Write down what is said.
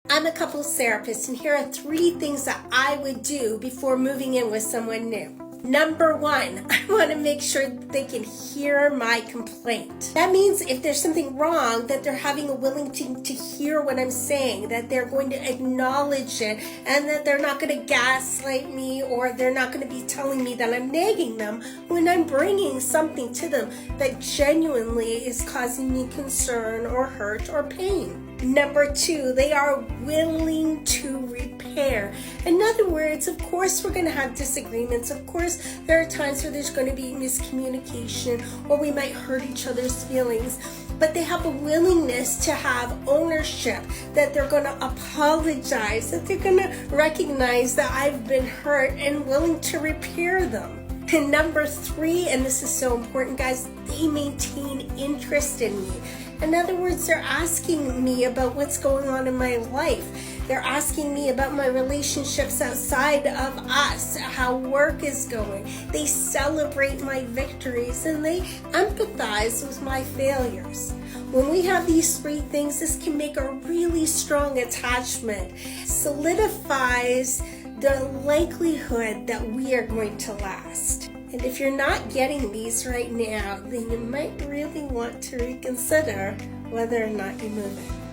I'm a couples therapist, and here are 3 things that I would do before moving in with someone new. Number 1, I want to make sure that they can hear my complaint. That means if there's something wrong, that they're having a willing to hear what I'm saying, that they're going to acknowledge it, and that they're not going to gaslight me, or they're not going to be telling me that I'm nagging them when I'm bringing something to them that genuinely is causing me concern or hurt or pain. Number 2, they are willing to repair. In other words, of course we're going to have disagreements. Of course there are times where there's going to be miscommunication, or we might hurt each other's feelings. But they have a willingness to have ownership, that they're going to apologize, that they're going to recognize that I've been hurt and willing to repair them. And number 3, and this is so important, guys, they maintain interest in me. In other words, they're asking me about what's going on in my life. They're asking me about my relationships outside of us, how work is going. They celebrate my victories, and they empathize with my failures. When we have these 3 things, this can make a really strong attachment. Solidifies the likelihood that we are going to last. And if you're not getting these right now, then you might really want to reconsider whether or not you move in.